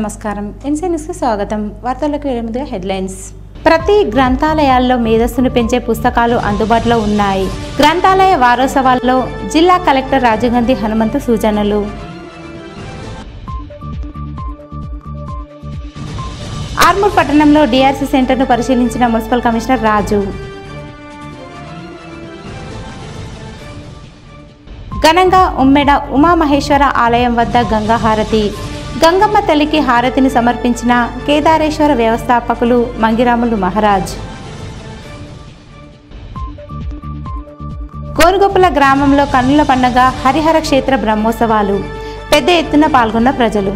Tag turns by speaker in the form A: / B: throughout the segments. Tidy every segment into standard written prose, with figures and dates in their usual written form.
A: నమస్కారం ఎన్సీ న్యూస్కి స్వాగతం. వార్తలకు ముందుగా హెడ్లైన్స్. ప్రతి గ్రంథాలయాల్లో మేధస్సును పెంచే పుస్తకాలు అందుబాటులో ఉన్నాయి. గ్రంథాలయ వారోత్సవాల్లో జిల్లా కలెక్టర్ రాజగంధి హనుమంతు సూచనలు. ఆర్మూర్ పట్టణంలో డిఆర్సీ సెంటర్ను పరిశీలించిన మున్సిపల్ కమిషనర్ రాజు. ఘనంగా ఉమ్మెడ ఉమామహేశ్వర ఆలయం వద్ద గంగా హారతి. గంగమ్మ తల్లికి హారతిని సమర్పించిన కేదారేశ్వర వ్యవస్థాపకులు మంగిరాములు మహారాజ్. గోరుగొప్పల గ్రామంలో కన్నుల పండుగ హరిహర క్షేత్ర బ్రహ్మోత్సవాలు. పెద్ద ఎత్తున పాల్గొన్న ప్రజలు.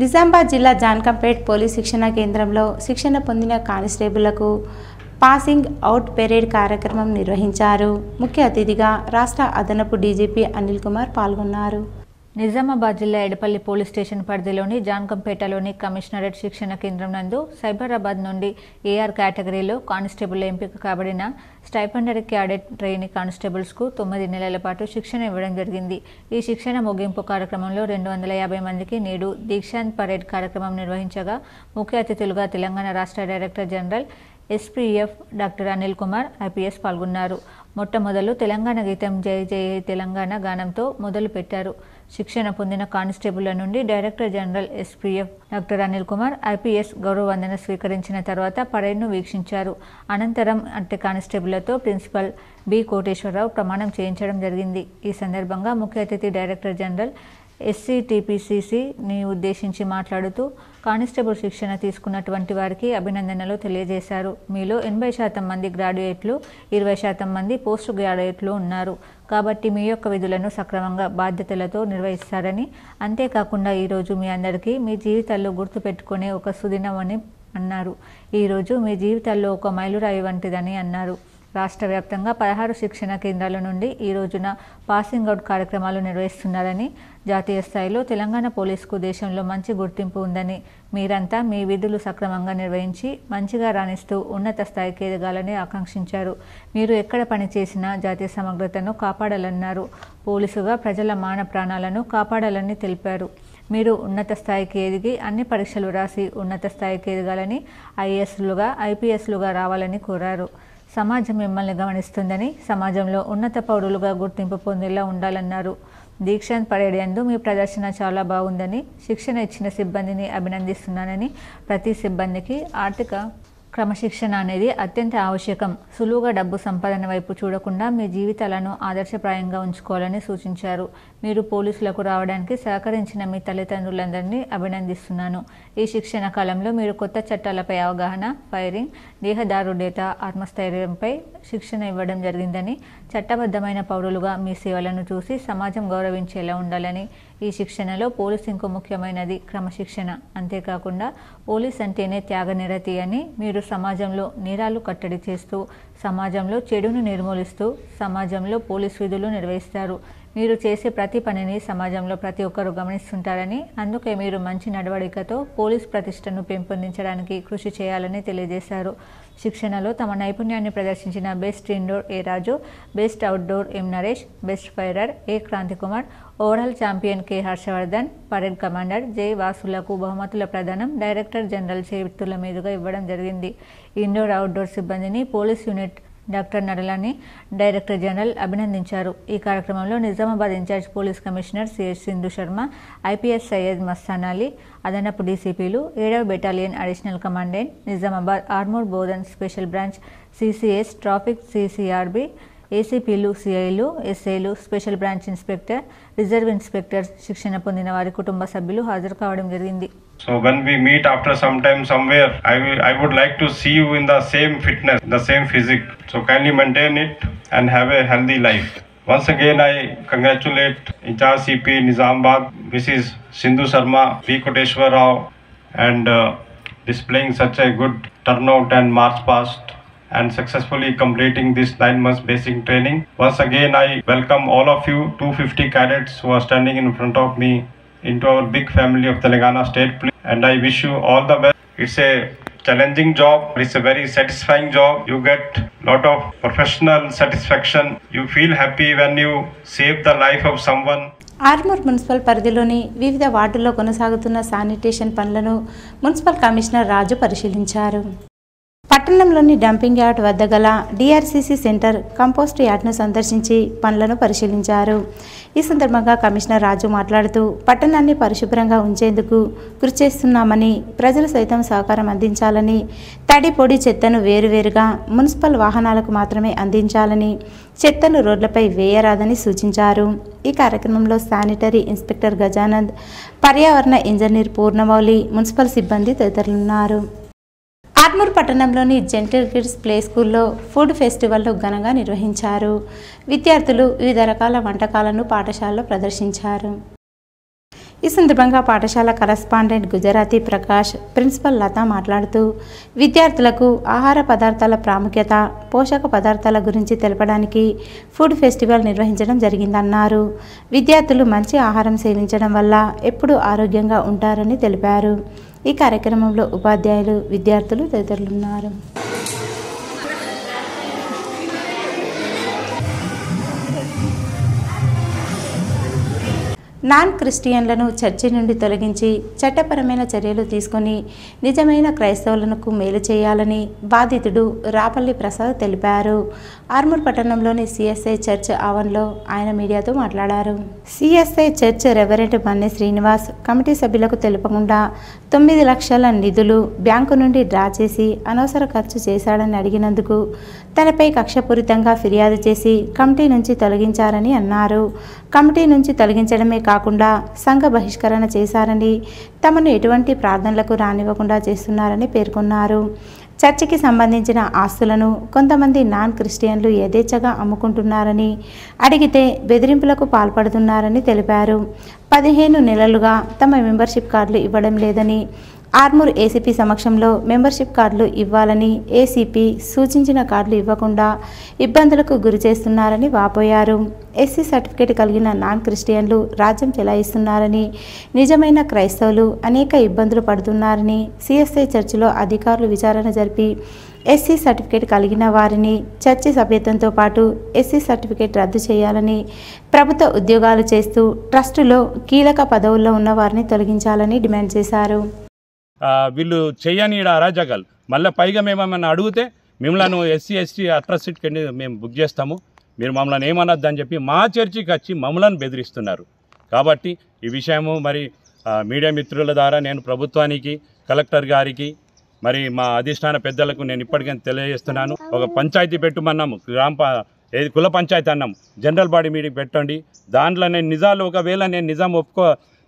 A: నిజామాబాద్ జిల్లా జాన్కంపేట్ పోలీస్ శిక్షణ కేంద్రంలో శిక్షణ పొందిన కానిస్టేబుళ్లకు పాసింగ్ అవుట్ పెరేడ్ కార్యక్రమం నిర్వహించారు. ముఖ్య అతిథిగా రాష్ట్ర అదనపు డీజీపీ అనిల్ కుమార్ పాల్గొన్నారు.
B: నిజామాబాద్ జిల్లా ఎడపల్లి పోలీస్ స్టేషన్ పరిధిలోని జాన్కంపేటలోని కమిషనరేట్ శిక్షణ కేంద్రం నందు సైబరాబాద్ నుండి ఏఆర్ కేటగిరీలో కానిస్టేబుల్ ఎంపిక కాబడిన స్టైపెండరీ క్యాడెట్ ట్రైనీ కానిస్టేబుల్స్కు 9 నెలల పాటు శిక్షణ ఇవ్వడం జరిగింది. ఈ శిక్షణ ముగింపు కార్యక్రమంలో 250 మందికి నేడు దీక్షాంత్ పరేడ్ కార్యక్రమం నిర్వహించగా ముఖ్య అతిథులుగా తెలంగాణ రాష్ట్ర director general SPF doctor Anil Kumar IPS పాల్గొన్నారు. మొట్టమొదలు తెలంగాణ గీతం జై జై తెలంగాణ గానంతో మొదలు పెట్టారు. శిక్షణ పొందిన కానిస్టేబుళ్ల నుండి director general SPF doctor Anil Kumar IPS గౌరవ వందన స్వీకరించిన తర్వాత పరేడ్ను వీక్షించారు. అనంతరం అట్టి కానిస్టేబుళ్లతో ప్రిన్సిపల్ బి కోటేశ్వరరావు ప్రమాణం చేయించడం జరిగింది. ఈ సందర్భంగా ముఖ్య అతిథి డైరెక్టర్ జనరల్ ఎస్సీటీపీసీసీని ఉద్దేశించి మాట్లాడుతూ కానిస్టేబుల్ శిక్షణ తీసుకున్నటువంటి వారికి అభినందనలు తెలియజేశారు. మీలో 80% మంది గ్రాడ్యుయేట్లు, 20% మంది పోస్ట్ గ్రాడ్యుయేట్లు ఉన్నారు. కాబట్టి మీ యొక్క విధులను సక్రమంగా బాధ్యతలతో నిర్వహిస్తారని, అంతేకాకుండా ఈరోజు మీ అందరికీ మీ జీవితాల్లో గుర్తుపెట్టుకునే ఒక సుదినం అని అన్నారు. ఈరోజు మీ జీవితాల్లో ఒక మైలురాయి వంటిదని అన్నారు. రాష్ట్ర వ్యాప్తంగా 16 శిక్షణ కేంద్రాల నుండి ఈ రోజున పాసింగ్ అవుట్ కార్యక్రమాలు నిర్వహిస్తున్నారని, జాతీయ స్థాయిలో తెలంగాణ పోలీసుకు దేశంలో మంచి గుర్తింపు ఉందని, మీరంతా మీ విధులు సక్రమంగా నిర్వహించి మంచిగా రాణిస్తూ ఉన్నత స్థాయికి ఎదగాలని ఆకాంక్షించారు. మీరు ఎక్కడ పనిచేసినా జాతీయ సమగ్రతను కాపాడాలన్నారు. పోలీసుగా ప్రజల మాన ప్రాణాలను కాపాడాలని తెలిపారు. మీరు ఉన్నత స్థాయికి ఎదిగి అన్ని పరీక్షలు రాసి ఉన్నత స్థాయికి ఎదగాలని, ఐఏఎస్లుగా ఐపీఎస్లుగా రావాలని కోరారు. సమాజం మిమ్మల్ని గమనిస్తుందని, సమాజంలో ఉన్నత పౌరులుగా గుర్తింపు పొందేలా ఉండాలన్నారు. దీక్షాంత్ పరేడ్ యందు మీ ప్రదర్శన చాలా బాగుందని, శిక్షణ ఇచ్చిన సిబ్బందిని అభినందిస్తున్నానని, ప్రతి సిబ్బందికి ఆర్థిక క్రమశిక్షణ అనేది అత్యంత ఆవశ్యకం. సులువుగా డబ్బు సంపాదన వైపు చూడకుండా మీ జీవితాలను ఆదర్శప్రాయంగా ఉంచుకోవాలని సూచించారు. మీరు పోలీసులకు రావడానికి సహకరించిన మీ తల్లిదండ్రులందరినీ అభినందిస్తున్నాను. ఈ శిక్షణ కాలంలో మీరు కొత్త చట్టాలపై అవగాహన, ఫైరింగ్, దేహదారుఢ్యత, ఆత్మస్థైర్యంపై శిక్షణ ఇవ్వడం జరిగిందని, చట్టబద్ధమైన పౌరులుగా మీ సేవలను చూసి సమాజం గౌరవించేలా ఉండాలని, ఈ శిక్షణలో పోలీసింగ్కు ముఖ్యమైనది క్రమశిక్షణ. అంతేకాకుండా పోలీస్ అంటేనే త్యాగనిరతి అని, మీరు సమాజంలో నేరాలు కట్టడి చేస్తూ, సమాజంలో చెడును నిర్మూలిస్తూ, సమాజంలో పోలీస్ విధులు నిర్వహిస్తారు. మీరు చేసే ప్రతి పనిని సమాజంలో ప్రతి ఒక్కరూ గమనిస్తుంటారని, అందుకే మీరు మంచి నడవడికతో పోలీస్ ప్రతిష్టను పెంపొందించడానికి కృషి చేయాలని తెలియజేశారు. శిక్షణలో తమ నైపుణ్యాన్ని ప్రదర్శించిన best indoor A Raju, best outdoor M Naresh, best firer A Kranthikumar, overall champion K Harshavardhan, parade commander J వాసులకు బహుమతుల ప్రదానం డైరెక్టర్ జనరల్ చేతుల మీదుగా ఇవ్వడం జరిగింది. ఇండోర్ అవుట్డోర్ సిబ్బందిని పోలీస్ యూనిట్ డాక్టర్ నడలాని డైరెక్టర్ జనరల్ అభినందించారు. ఈ కార్యక్రమంలో Nizamabad incharge police commissioner CH Sindhu Sharma, IPS Syed Mastan Ali, అదనపు డీసీపీలు, 7వ battalion additional commandant, Nizamabad Armoor Bodhan special branch, CCS, traffic, CCRB, ఏసీపీలు, సిఐలు, ఎస్ఐలు, special branch inspector, reserve inspector, శిక్షణ పొందిన వారి కుటుంబ సభ్యులు హాజరు కావడం జరిగింది.
C: So when we meet after some time somewhere, I would like to see you in the same fitness, the same physique. So kindly maintain it and have a healthy life. Once again, I congratulate Incharge CP Nizamabad, Mrs. Sindhu Sharma, P. Koteshwar Rao, and displaying such a good turnout and march past and successfully completing this 9 months basic training. Once again, I welcome all of you, 250 cadets who are standing in front of me, into our big family of Telangana State Police, and I wish you all the best. It's a challenging job, it's a very satisfying job. You get lot of professional satisfaction. You feel happy when you save the life of someone.
A: Armoor municipal పరిధిలోని వివిధ వార్డుల్లో కొనసాగుతున్న sanitation పనులను municipal commissioner రాజు పరిశీలించారు. పట్టణంలోని dumping yard వద్ద గల DRCC centre compost యార్డ్ను సందర్శించి పనులను పరిశీలించారు. ఈ సందర్భంగా కమిషనర్ రాజు మాట్లాడుతూ పట్టణాన్ని పరిశుభ్రంగా ఉంచేందుకు కృషి చేస్తున్నామని, ప్రజలు సైతం సహకారం అందించాలని, తడి పొడి చెత్తను వేరువేరుగా మున్సిపల్ వాహనాలకు మాత్రమే అందించాలని, చెత్తను రోడ్లపై వేయరాదని సూచించారు. ఈ కార్యక్రమంలో శానిటరీ ఇన్స్పెక్టర్ గజానంద్, పర్యావరణ ఇంజనీర్ పూర్ణమౌళి, మున్సిపల్ సిబ్బంది తదితరులున్నారు. ఆర్మూర్ పట్టణంలోని జెంటిల్ కిడ్స్ ప్లే స్కూల్లో ఫుడ్ ఫెస్టివల్ను ఘనంగా నిర్వహించారు. విద్యార్థులు వివిధ రకాల వంటకాలను పాఠశాలలో ప్రదర్శించారు. ఈ సందర్భంగా పాఠశాల కరస్పాండెంట్ గుజరాతీ ప్రకాష్, ప్రిన్సిపల్ లత మాట్లాడుతూ విద్యార్థులకు ఆహార పదార్థాల ప్రాముఖ్యత, పోషక పదార్థాల గురించి తెలపడానికి ఫుడ్ ఫెస్టివల్ నిర్వహించడం జరిగిందన్నారు. విద్యార్థులు మంచి ఆహారం సేవించడం వల్ల ఎప్పుడూ ఆరోగ్యంగా ఉంటారని తెలిపారు. ఈ కార్యక్రమంలో ఉపాధ్యాయులు, విద్యార్థులు తదితరులున్నారు. నాన్ క్రిస్టియన్లను చర్చి నుండి తొలగించి చట్టపరమైన చర్యలు తీసుకొని నిజమైన క్రైస్తవులకు మేలు చేయాలని బాధితుడు రాపల్లి ప్రసాద్ తెలిపారు. ఆర్మూర్ పట్టణంలోని సిఎస్ఐ చర్చ్ ఆవరణలో ఆయన మీడియాతో మాట్లాడారు. CSI church reverent Manne Srinivas committee సభ్యులకు తెలుపకుండా 9 లక్షల నిధులు బ్యాంకు నుండి డ్రా చేసి అనవసర ఖర్చు చేశాడని అడిగినందుకు తనపై కక్షపూరితంగా ఫిర్యాదు చేసి కమిటీ నుంచి తొలగించారని అన్నారు. కమిటీ నుంచి తొలగించడమే కాకుండా సంఘ బహిష్కరణ చేశారని, తమను ఎటువంటి ప్రార్థనలకు రానివ్వకుండా చేస్తున్నారని పేర్కొన్నారు. చర్చికి సంబంధించిన ఆస్తులను కొంతమంది నాన్ క్రిస్టియన్లు యథేచ్ఛగా అమ్ముకుంటున్నారని, అడిగితే బెదిరింపులకు పాల్పడుతున్నారని తెలిపారు. 15 నెలలుగా తమ మెంబర్షిప్ కార్డులు ఇవ్వడం లేదని, ఆర్మూర్ ఏసీపీ సమక్షంలో మెంబర్షిప్ కార్డులు ఇవ్వాలని ఏసీపీ సూచించిన కార్డులు ఇవ్వకుండా ఇబ్బందులకు గురి చేస్తున్నారని వాపోయారు. ఎస్సీ సర్టిఫికేట్ కలిగిన నాన్ క్రిస్టియన్లు రాజ్యం చెలాయిస్తున్నారని, నిజమైన క్రైస్తవులు అనేక ఇబ్బందులు పడుతున్నారని సిఎస్ఐ చర్చిలో అధికారులు విచారణ జరిపి ఎస్సీ సర్టిఫికేట్ కలిగిన వారిని చర్చి సభ్యత్వంతో పాటు ఎస్సీ సర్టిఫికేట్ రద్దు చేయాలని, ప్రభుత్వ ఉద్యోగాలు చేస్తూ ట్రస్టులో కీలక పదవుల్లో ఉన్న వారిని తొలగించాలని డిమాండ్ చేశారు.
D: వీళ్ళు చేయని అరాజకాలు మళ్ళీ పైగా మేమేమన్నా అడిగితే మిమ్మల్ని ఎస్సీ ఎస్టీ అట్రాసిటీ కింద మేము బుక్ చేస్తాము, మీరు మమ్మల్ని ఏమనొద్దని చెప్పి మా చర్చికి వచ్చి మమ్మల్ని బెదిరిస్తున్నారు. కాబట్టి ఈ విషయము మరి మీడియా మిత్రుల ద్వారా నేను ప్రభుత్వానికి, కలెక్టర్ గారికి, మరి మా అధిష్టాన పెద్దలకు నేను ఇప్పటికైనా తెలియజేస్తున్నాను. ఒక పంచాయతీ పెట్టుమన్నాము, ఏది కుల పంచాయతీ అన్నాము, జనరల్ బాడీ మీటింగ్ పెట్టండి. దాంట్లో నేను నిజాలు ఒకవేళ నేను నిజం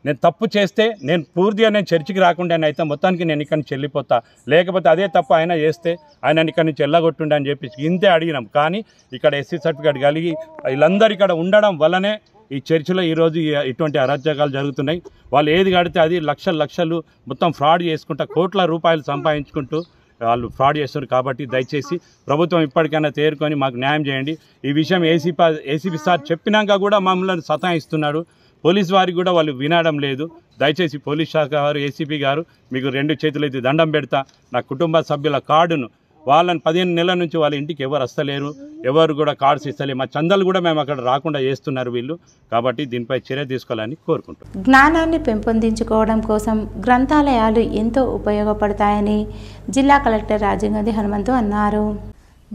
D: నేను తప్పు చేస్తే నేను పూర్తిగా నేను చర్చికి రాకుండా అయితే మొత్తానికి నేను ఇక్కడి నుంచి వెళ్ళిపోతా, లేకపోతే అదే తప్పు ఆయన చేస్తే ఆయన ఇక్కడి నుంచి వెళ్ళగొట్టుండే అని చెప్పి ఇంతే అడిగినాం. కానీ ఇక్కడ ఎస్సీ సర్టిఫికేట్ కలిగి వీళ్ళందరూ ఇక్కడ ఉండడం వల్లనే ఈ చర్చిలో ఈరోజు ఇటువంటి అరాచకాలు జరుగుతున్నాయి. వాళ్ళు ఏది కడితే అది లక్షలు మొత్తం ఫ్రాడ్ చేసుకుంటా కోట్ల రూపాయలు సంపాదించుకుంటూ వాళ్ళు ఫ్రాడ్ చేస్తారు. కాబట్టి దయచేసి ప్రభుత్వం ఇప్పటికైనా తేరుకొని మాకు న్యాయం చేయండి. ఈ విషయం ఏసీపీ సార్ చెప్పినాక కూడా మమ్మల్ని సతాయిస్తున్నాడు. పోలీసు వారికి కూడా వాళ్ళు వినడం లేదు. దయచేసి పోలీస్ శాఖ వారు, ఏసీపీ గారు, మీకు 2 చేతులు అయితే దండం పెడతా. నా కుటుంబ సభ్యుల కార్డును వాళ్ళని 15 నెలల నుంచి వాళ్ళ ఇంటికి ఎవరు వస్తలేరు, ఎవరు కూడా కార్డ్స్ ఇస్తలేరు. మా చందాలు కూడా మేము అక్కడ రాకుండా చేస్తున్నారు వీళ్ళు. కాబట్టి దీనిపై చర్య తీసుకోవాలని కోరుకుంటున్నాం.
A: జ్ఞానాన్ని పెంపొందించుకోవడం కోసం గ్రంథాలయాలు ఎంతో ఉపయోగపడతాయని జిల్లా కలెక్టర్ రాజీవ్ హనుమంతు అన్నారు.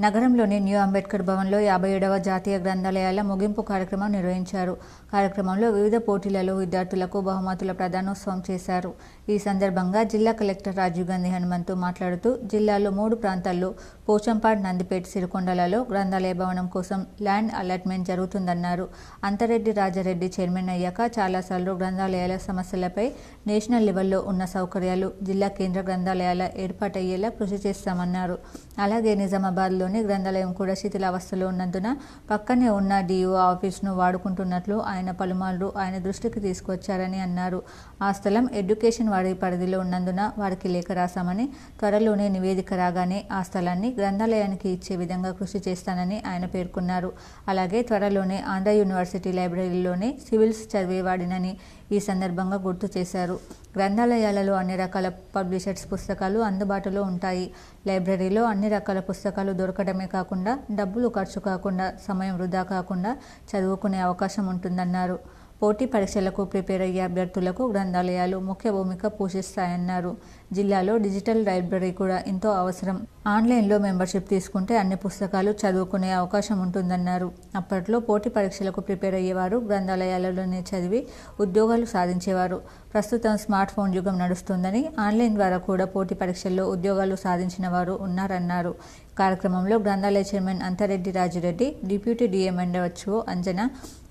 B: నగరంలోని న్యూ అంబేద్కర్ భవన్లో 57వ జాతీయ గ్రంథాలయాల ముగింపు కార్యక్రమం నిర్వహించారు. కార్యక్రమంలో వివిధ పోటీలలో విద్యార్థులకు బహుమతుల ప్రదానోత్సవం చేశారు. ఈ సందర్భంగా జిల్లా కలెక్టర్ రాజీవ్ హనుమంతు మాట్లాడుతూ జిల్లాలో 3 ప్రాంతాల్లో పోచంపాడ్, నందిపేట్, సిరికొండలలో గ్రంథాలయ భవనం కోసం ల్యాండ్ అలాట్మెంట్ జరుగుతుందన్నారు. అంతరెడ్డి రాజారెడ్డి చైర్మన్ అయ్యాక చాలాసార్లు గ్రంథాలయాల సమస్యలపై నేషనల్ లెవెల్లో ఉన్న సౌకర్యాలు జిల్లా కేంద్ర గ్రంథాలయాల ఏర్పాటయ్యేలా కృషి చేస్తామన్నారు. అలాగే నిజామాబాద్లో గ్రంథాలయం కూడా శిథిలావస్థలో ఉన్నందున పక్కనే ఉన్న డిఓ ఆఫీస్ను వాడుకుంటున్నట్లు ఆయన పలుమార్లు ఆయన దృష్టికి తీసుకొచ్చారని అన్నారు. ఆ స్థలం ఎడ్యుకేషన్ వారి పరిధిలో ఉన్నందున వారికి లేఖ రాశామని, త్వరలోనే నివేదిక రాగానే ఆ స్థలాన్ని గ్రంథాలయానికి ఇచ్చే విధంగా కృషి చేస్తానని ఆయన పేర్కొన్నారు. అలాగే త్వరలోనే ఆంధ్ర యూనివర్సిటీ లైబ్రరీలోనే సివిల్స్ చదివేవాడినని ఈ సందర్భంగా గుర్తు చేశారు. గ్రంథాలయాలలో అన్ని రకాల పబ్లిషర్స్ పుస్తకాలు అందుబాటులో ఉంటాయి. లైబ్రరీలో అన్ని రకాల పుస్తకాలు దొరకడమే కాకుండా డబ్బులు ఖర్చు కాకుండా, సమయం వృధా కాకుండా చదువుకునే అవకాశం ఉంటుందన్నారు. పోటీ పరీక్షలకు ప్రిపేర్ అయ్యే అభ్యర్థులకు గ్రంథాలయాలు ముఖ్య భూమిక పోషిస్తాయన్నారు. జిల్లాలో డిజిటల్ లైబ్రరీ కూడా ఎంతో అవసరం. ఆన్లైన్లో మెంబర్షిప్ తీసుకుంటే అన్ని పుస్తకాలు చదువుకునే అవకాశం ఉంటుందన్నారు. అప్పట్లో పోటీ పరీక్షలకు ప్రిపేర్ అయ్యేవారు గ్రంథాలయాలలోనే చదివి ఉద్యోగాలు సాధించేవారు. ప్రస్తుతం స్మార్ట్ ఫోన్ యుగం నడుస్తుందని ఆన్లైన్ ద్వారా కూడా పోటీ పరీక్షల్లో ఉద్యోగాలు సాధించిన వారు ఉన్నారన్నారు. కార్యక్రమంలో గ్రంథాలయ chairman Anthareddy Rajureddy, deputy DMHO Anjana,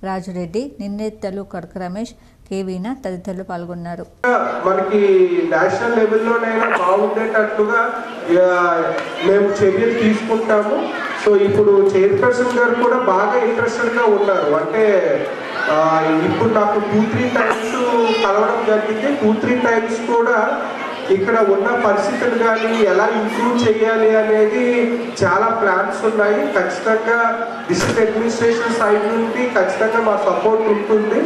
B: Rajureddy, నిన్నేత్తలు కడక రమేష్, కేవీనా తదితరులు పాల్గొన్నారు.
E: మనకి నేషనల్ లెవెల్లోనైనా బాగుండేటట్లుగా మేము చర్యలు తీసుకుంటాము. సో ఇప్పుడు చైర్పర్సన్ గారు కూడా బాగా ఇంట్రెస్టెడ్గా ఉన్నారు. అంటే ఇప్పుడు నాకు 2-3 టైమ్స్ కలవడం జరిగింది. 2-3 టైమ్స్ కూడా ఇక్కడ ఉన్న పరిస్థితులు కానీ ఎలా ఇంప్రూవ్ చేయాలి అనేది చాలా ప్లాన్స్ ఉన్నాయి. ఖచ్చితంగా డిస్ట్రిక్ట్ అడ్మినిస్ట్రేషన్ సైడ్ నుండి ఖచ్చితంగా మా సపోర్ట్ ఉంటుంది.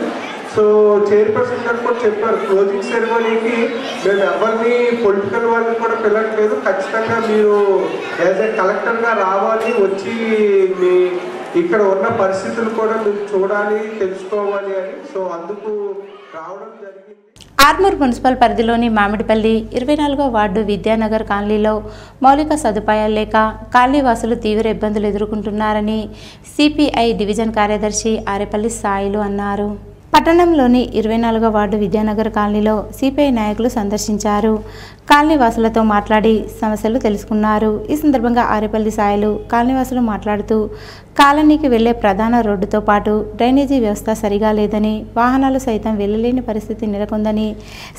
E: సో చైర్పర్సన్ గారు కూడా చెప్పారు, క్లోజింగ్ సెరమనీకి మేము ఎవరిని పొలిటికల్ వాళ్ళని కూడా పిలవట్లేదు, ఖచ్చితంగా మీరు యాజ్ ఏ కలెక్టర్గా రావాలి, వచ్చి మీ ఇక్కడ ఉన్న పరిస్థితులు కూడా మీరు చూడాలి, తెలుసుకోవాలి అని. సో అందుకు రావడం జరిగింది.
A: ఆర్మూర్ మున్సిపల్ పరిధిలోని మామిడిపల్లి 24వ వార్డు విద్యానగర్ కాలనీలో మౌలిక సదుపాయాలు లేక కాలనీవాసులు తీవ్ర ఇబ్బందులు ఎదుర్కొంటున్నారని సిపిఐ డివిజన్ కార్యదర్శి ఆరేపల్లి సాయిలు అన్నారు. పట్టణంలోని 24వ వార్డు విద్యానగర్ కాలనీలో సిపిఐ నాయకులు సందర్శించారు. కాలనీవాసులతో మాట్లాడి సమస్యలు తెలుసుకున్నారు. ఈ సందర్భంగా ఆరేపల్లి సాయిలు కాలనీవాసులు మాట్లాడుతూ కాలనీకి వెళ్లే ప్రధాన రోడ్డుతో పాటు డ్రైనేజీ వ్యవస్థ సరిగా లేదని, వాహనాలు సైతం వెళ్లలేని పరిస్థితి నెలకొందని,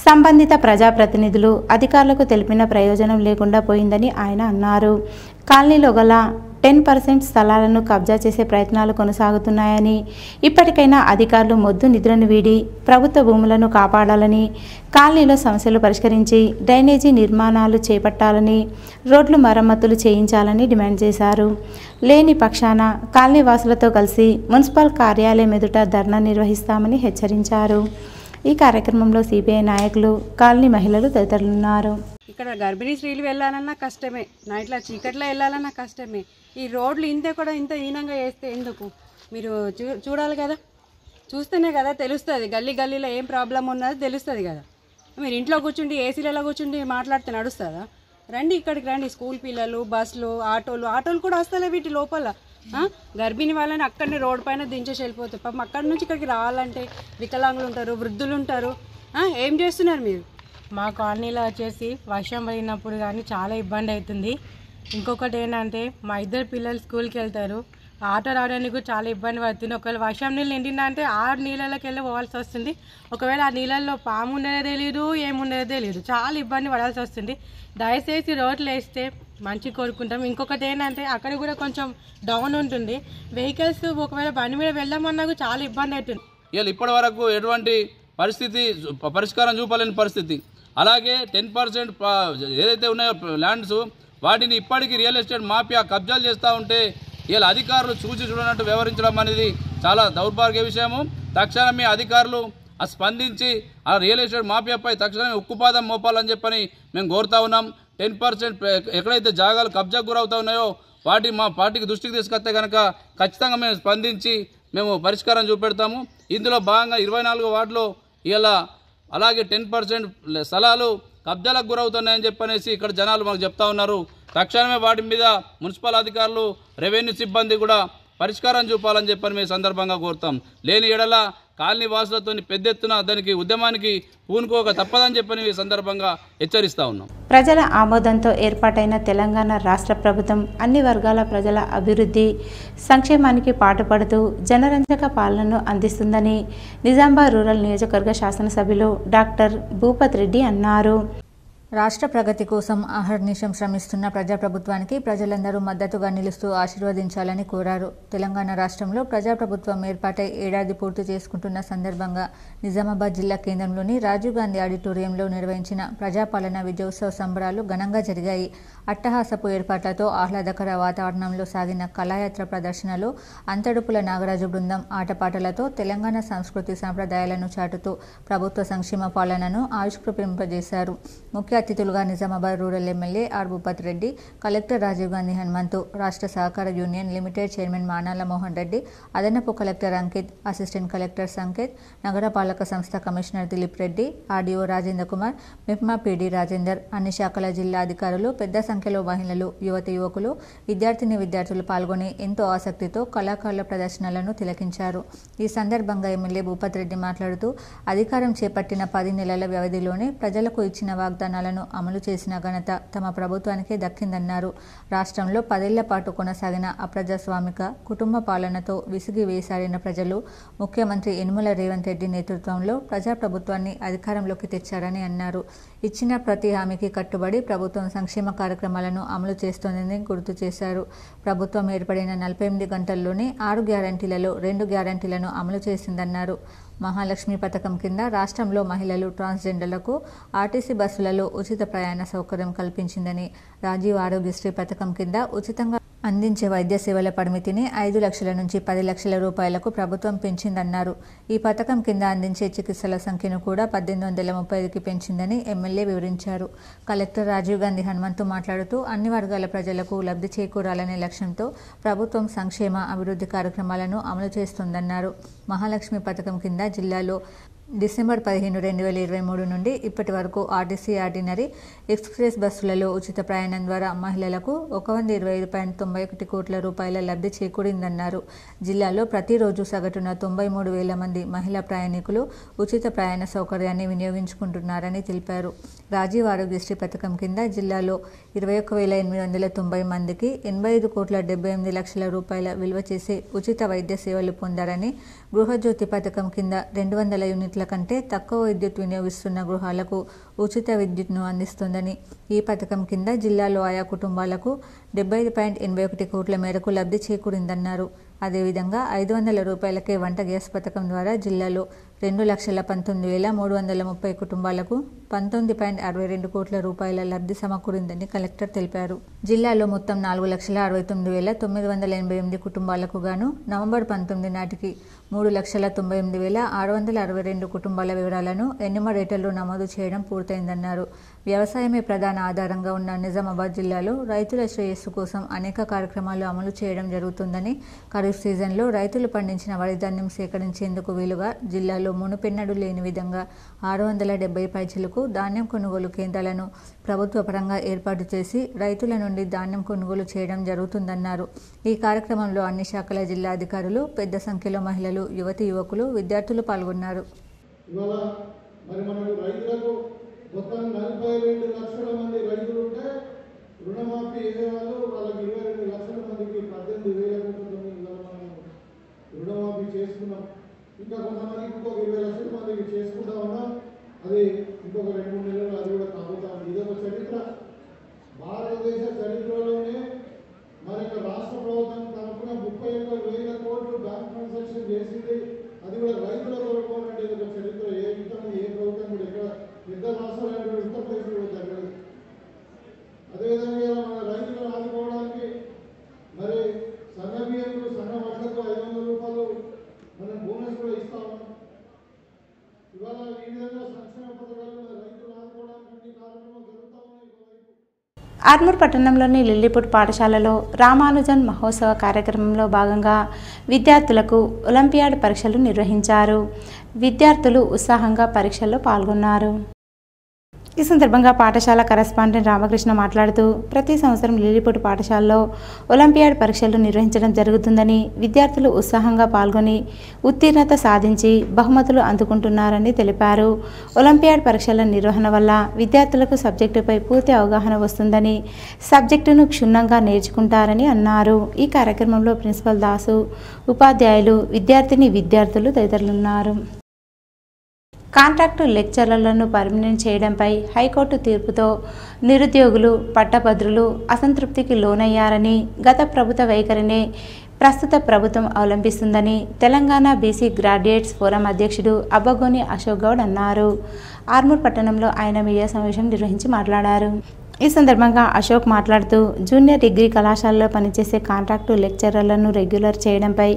A: సంబంధిత ప్రజాప్రతినిధులు అధికారులకు తెలిపిన ప్రయోజనం లేకుండా పోయిందని ఆయన అన్నారు. కాలనీలో గల 10% స్థలాలను కబ్జా చేసే ప్రయత్నాలు కొనసాగుతున్నాయని, ఇప్పటికైనా అధికారులు మొద్దు నిద్రను వీడి ప్రభుత్వ భూములను కాపాడాలని, కాలనీలో సమస్యలు పరిష్కరించి డ్రైనేజీ నిర్మాణాలు చేపట్టాలని, రోడ్లు మరమ్మతులు చేయించాలని డిమాండ్ చేశారు. లేని పక్షాన కాలనీ వాసులతో కలిసి మున్సిపల్ కార్యాలయం ఎదుట ధర్నా నిర్వహిస్తామని హెచ్చరించారు. ఈ కార్యక్రమంలో సిపిఐ నాయకులు, కాలనీ మహిళలు తదితరులున్నారు.
F: ఇక్కడ గర్భిణీ స్త్రీలు వెళ్ళాలన్నా కష్టమే, నైట్ల చీకట్లో వెళ్ళాలన్నా కష్టమే. ఈ రోడ్లు కూడా ఇంత హీనంగా వేస్తే ఎందుకు? మీరు చూడాలి కదా, చూస్తేనే కదా తెలుస్తుంది. గల్లీ గల్లీలో ఏం ప్రాబ్లం ఉన్నది తెలుస్తుంది కదా. మీరు ఇంట్లో కూర్చుండి ఏసీలలో కూర్చుండి మాట్లాడితే నడుస్తుందా? రండి, ఇక్కడికి రండి. స్కూల్ పిల్లలు, బస్సులు, ఆటోలు కూడా వస్తలే వీటి లోపల. గర్భిణీ వాళ్ళని అక్కడనే రోడ్డు పైన దించేసి వెళ్ళిపోతారు. పాపం అక్కడి నుంచి ఇక్కడికి రావాలంటే వికలాంగులు ఉంటారు, వృద్ధులు ఉంటారు. ఏం చేస్తున్నారు మీరు?
G: మా కాలనీలో వచ్చేసి వర్షం పడినప్పుడు కానీ చాలా ఇబ్బంది అవుతుంది. ఇంకొకటి ఏంటంటే మా ఇద్దరు పిల్లలు స్కూల్కి వెళ్తారు, ఆటో రావడానికి కూడా చాలా ఇబ్బంది పడుతుంది. ఒకవేళ వర్షం నీళ్ళు నిండిందంటే ఆ నీళ్ళలోకి వెళ్ళి పోవాల్సి వస్తుంది. ఒకవేళ ఆ నీళ్ళల్లో పాము ఉండేదో తెలియదు, ఏముండేదో తెలియదు, చాలా ఇబ్బంది పడాల్సి వస్తుంది. దయచేసి రోడ్లు వేస్తే మంచి కోరుకుంటాం. ఇంకొకటి ఏంటంటే అక్కడ కూడా కొంచెం డౌన్ ఉంటుంది, వెహికల్స్ ఒకవేళ బండి మీద వెళ్దామన్నా కూడా చాలా ఇబ్బంది అవుతుంది.
H: ఇప్పటి వరకు ఎటువంటి పరిష్కారం చూపలేని పరిస్థితి. అలాగే 10% ఏదైతే ఉన్నాయో ల్యాండ్స్, వాటిని ఇప్పటికీ రియల్ ఎస్టేట్ మాఫియా కబ్జాలు చేస్తూ ఉంటే ఇలా అధికారులు చూసి చూడనట్టు వ్యవహరించడం అనేది చాలా దౌర్భాగ్య విషయము. తక్షణమే అధికారులు స్పందించి ఆ రియల్ ఎస్టేట్ మాఫియాపై తక్షణమే ఉక్కుపాదం మోపాలని చెప్పని మేము కోరుతా ఉన్నాం. 10% ఎక్కడైతే జాగాలు కబ్జాకు గురవుతా ఉన్నాయో వాటి మా పార్టీకి దృష్టికి తీసుకొస్తే కనుక ఖచ్చితంగా మేము స్పందించి మేము పరిష్కారం చూపెడతాము. ఇందులో భాగంగా 24వ వార్డులో ఇలా అలాగే 10% స్థలాలు కబ్జాలకు గురవుతున్నాయని చెప్పనేసి ఇక్కడ జనాలు మాకు చెప్తా ఉన్నారు. తక్షణమే వాటి మీద మున్సిపల్ అధికారులు, రెవెన్యూ సిబ్బంది కూడా పరిష్కారం చూపాలని చెప్పని మేము సందర్భంగా కోరుతాం. లేని ఎడల కాలనీ వాసులతో పెద్ద ఎత్తున దానికి ఉద్యమానికి పూనుకోక తప్పదని చెప్పని ఈ సందర్భంగా హెచ్చరిస్తా ఉన్నాం.
A: ప్రజల ఆమోదంతో ఏర్పాటైన తెలంగాణ రాష్ట్ర ప్రభుత్వం అన్ని వర్గాల ప్రజల అభివృద్ధి, సంక్షేమానికి పాటుపడుతూ జనరంజక పాలనను అందిస్తుందని నిజామాబాద్ రూరల్ నియోజకవర్గ శాసనసభ్యులు డాక్టర్ భూపత్ రెడ్డి అన్నారు.
B: రాష్ట్ర ప్రగతి కోసం అహర్నిశం శ్రమిస్తున్న ప్రజాప్రభుత్వానికి ప్రజలందరూ మద్దతుగా నిలుస్తూ ఆశీర్వదించాలని కోరారు. తెలంగాణ రాష్ట్రంలో ప్రజాప్రభుత్వం ఏర్పాటై ఏడాది పూర్తి చేసుకుంటున్న సందర్భంగా నిజామాబాద్ జిల్లా కేంద్రంలోని రాజీవ్ గాంధీ ఆడిటోరియంలో నిర్వహించిన ప్రజాపాలన విజయోత్సవ సంబరాలు ఘనంగా జరిగాయి. అట్టహాసపు ఏర్పాట్లతో ఆహ్లాదకర వాతావరణంలో సాగిన కళాయాత్ర ప్రదర్శనలు, అంతడుపుల నాగరాజు బృందం ఆటపాటలతో తెలంగాణ సంస్కృతి సంప్రదాయాలను చాటుతూ ప్రభుత్వ సంక్షేమ పాలనను ఆవిష్కరింపజేశారు. ముఖ్య అతిథులుగా Nizamabad rural MLA R Bhupath Reddy, collector Rajiv Gandhi Hanumanthu, రాష్ట్ర సహకార union limited chairman Manala Mohan Reddy, అదనపు collector Ankit, assistant collector Sanketh, నగరపాలక సంస్థ commissioner Dilip Reddy, RDO Rajendra Kumar, MEPMA PD Rajender, అన్ని శాఖల జిల్లా అధికారులు, పెద్ద సంఖ్యలో మహిళలు, యువకులు, విద్యార్థులు పాల్గొని ఎంతో ఆసక్తితో కళాకారుల ప్రదర్శనలను తిలకించారు. ఈ సందర్భంగా ఎమ్మెల్యే భూపత్ రెడ్డి మాట్లాడుతూ అధికారం చేపట్టిన 10 నెలల వ్యవధిలోనే ప్రజలకు ఇచ్చిన వాగ్దానాలను అమలు చేసిన ఘనత తమ ప్రభుత్వానికే దక్కిందన్నారు. రాష్ట్రంలో 10 ఏళ్ల పాటు కొనసాగిన అప్రజాస్వామిక కుటుంబ పాలనతో విసిగి వేసారిన ప్రజలు ముఖ్యమంత్రి యనుమల రేవంత్ రెడ్డి నేతృత్వంలో ప్రజాప్రభుత్వాన్ని అధికారంలోకి తెచ్చారని అన్నారు. ఇచ్చిన ప్రతి హామీకి కట్టుబడి ప్రభుత్వం సంక్షేమ కార్యక్రమాలను అమలు చేస్తోందని గుర్తు చేశారు. ప్రభుత్వం ఏర్పడిన 48 గంటల్లోనే 6 గ్యారంటీలలో 2 గ్యారంటీలను అమలు చేసిందన్నారు. మహాలక్ష్మి పథకం కింద రాష్ట్రంలో మహిళలు, ట్రాన్స్జెండర్లకు ఆర్టీసీ బస్సులలో ఉచిత ప్రయాణ సౌకర్యం కల్పించిందని, రాజీవ్ ఆరోగ్యశ్రీ పథకం కింద ఉచితంగా అందించే వైద్య సేవల పరిమితిని 5 లక్షల నుంచి 10 లక్షల రూపాయలకు ప్రభుత్వం పెంచిందన్నారు. ఈ పథకం కింద అందించే చికిత్సల సంఖ్యను కూడా 1835కి పెంచిందని ఎమ్మెల్యే వివరించారు. కలెక్టర్ రాజీవ్ గాంధీ హనుమంతు మాట్లాడుతూ అన్ని వర్గాల ప్రజలకు లబ్ధి చేకూరాలనే లక్ష్యంతో ప్రభుత్వం సంక్షేమ, అభివృద్ధి కార్యక్రమాలను అమలు చేస్తుందన్నారు. మహాలక్ష్మి పథకం కింద జిల్లాలో డిసెంబర్ 15, 2023 నుండి ఇప్పటి వరకు ఆర్టీసీ ఆర్డినరీ, ఎక్స్ప్రెస్ బస్సులలో ఉచిత ప్రయాణం ద్వారా మహిళలకు 125.91 కోట్ల రూపాయల లబ్ధి చేకూరిందన్నారు. జిల్లాలో ప్రతిరోజు సగటున 93,000 మంది మహిళా ప్రయాణికులు ఉచిత ప్రయాణ సౌకర్యాన్ని వినియోగించుకుంటున్నారని తెలిపారు. రాజీవ్ ఆరోగ్యశ్రీ పథకం కింద జిల్లాలో 21,890 మందికి 85.78 కోట్ల రూపాయల విలువ చేసే ఉచిత వైద్య సేవలు పొందారని, గృహజ్యోతి పథకం కింద 200 యూనిట్ల కంటే తక్కువ విద్యుత్ వినియోగిస్తున్న గృహాలకు ఉచిత విద్యుత్ను అందిస్తుందని, ఈ పథకం కింద జిల్లాలో ఆయా కుటుంబాలకు 75.81 కోట్ల మేరకు లబ్ధి చేకూరిందన్నారు. అదేవిధంగా 500 రూపాయలకే వంట గ్యాస్ పథకం ద్వారా జిల్లాలో 2,19,330 కుటుంబాలకు 19.62 కోట్ల రూపాయల లబ్ధి సమకూరిందని కలెక్టర్ తెలిపారు. జిల్లాలో మొత్తం 4,69,988 కుటుంబాలకు గాను నవంబర్ 19 నాటికి 3,98,662 కుటుంబాల వివరాలను ఎన్యూమరేటర్లో నమోదు చేయడం పూర్తయిందన్నారు. వ్యవసాయమే ప్రధాన ఆధారంగా ఉన్న నిజామాబాద్ జిల్లాలో రైతుల శ్రేయస్సు కోసం అనేక కార్యక్రమాలు అమలు చేయడం జరుగుతుందని, ఖరీఫ్ సీజన్లో రైతులు పండించిన వరి ధాన్యం సేకరించేందుకు వీలుగా జిల్లాలో మునుపెన్నడూ లేని విధంగా 670 పైచిలకు ధాన్యం కొనుగోలు కేంద్రాలను ప్రభుత్వ పరంగా ఏర్పాటు చేసి రైతుల నుండి ధాన్యం కొనుగోలు చేయడం జరుగుతుందన్నారు. ఈ కార్యక్రమంలో అన్ని శాఖల జిల్లా అధికారులు, పెద్ద సంఖ్యలో మహిళలు, యువకులు, విద్యార్థులు పాల్గొన్నారు.
I: మొత్తం 42 లక్షల మంది రైతులు ఉంటే రుణమాఫీ చేసేవాళ్ళు వాళ్ళకి 22 లక్షల మందికి 18,000 మనం రుణమాఫీ చేసుకున్నాం. ఇంకా కొంతమందికి ఇంకొక 20 లక్షల మందికి చేసుకుంటా ఉన్నాం. అది ఇంకొక 2-3 నెలలు అది కూడా కాబోతాం. ఇదొక చరిత్ర. భారతదేశ చరిత్రలోనే మన యొక్క రాష్ట్ర ప్రభుత్వం తరఫున 31,000 కోట్లు బ్యాంక్ ట్రాన్సాక్షన్ చేసింది. అది కూడా రైతుల కొరకు అంటే ఇది ఒక చరిత్ర. ఏ విధంగా ఏ ప్రభుత్వం కూడా ఎక్కడ పెద్ద రాష్ట్రాలు ఉత్తరప్రదేశ్ కూడా జరగదు. అదేవిధంగా మన రైతులను ఆదుకోవడానికి మరి సన్న బియ్యంకు, సన్న వడ్లకు 500 రూపాయలు మనం బోనస్ కూడా ఇస్తా ఉన్నాం. ఇవాళ ఈ విధంగా సంక్షేమ పథకాలు రైతులు ఆదుకోవడానికి అన్ని కార్యక్రమాలు జరుగుతూ ఉన్నాయి.
A: ఆర్మూర్ పట్టణంలోని లిల్లీపుట్ పాఠశాలలో రామానుజన్ మహోత్సవ కార్యక్రమంలో భాగంగా విద్యార్థులకు ఒలింపియాడ్ పరీక్షలు నిర్వహించారు. విద్యార్థులు ఉత్సాహంగా పరీక్షల్లో పాల్గొన్నారు. ఈ సందర్భంగా పాఠశాల కరెస్పాండెంట్ రామకృష్ణ మాట్లాడుతూ ప్రతి సంవత్సరం లిల్లీపుట్ పాఠశాలలో ఒలింపియాడ్ పరీక్షలు నిర్వహించడం జరుగుతుందని, విద్యార్థులు ఉత్సాహంగా పాల్గొని ఉత్తీర్ణత సాధించి బహుమతులు అందుకుంటున్నారని తెలిపారు. ఒలింపియాడ్ పరీక్షల నిర్వహణ వల్ల విద్యార్థులకు సబ్జెక్టుపై పూర్తి అవగాహన వస్తుందని, సబ్జెక్టును క్షుణ్ణంగా నేర్చుకుంటారని అన్నారు. ఈ కార్యక్రమంలో ప్రిన్సిపల్ దాసు, ఉపాధ్యాయులు, విద్యార్థులు తదితరులున్నారు. కాంట్రాక్టు లెక్చరర్లను పర్మనెంట్ చేయడంపై హైకోర్టు తీర్పుతో నిరుద్యోగులు, పట్టభద్రులు అసంతృప్తికి లోనయ్యారని, గత ప్రభుత్వ వైఖరినే ప్రస్తుత ప్రభుత్వం అవలంబిస్తుందని తెలంగాణ బీసీ గ్రాడ్యుయేట్స్ ఫోరం అధ్యక్షుడు అబ్బగోని అశోక్ గౌడ్ అన్నారు. ఆర్మూర్ పట్టణంలో ఆయన మీడియా సమావేశం నిర్వహించి మాట్లాడారు. ఈ సందర్భంగా అశోక్ మాట్లాడుతూ జూనియర్ డిగ్రీ కళాశాలలో పనిచేసే కాంట్రాక్టు లెక్చరర్లను రెగ్యులర్ చేయడంపై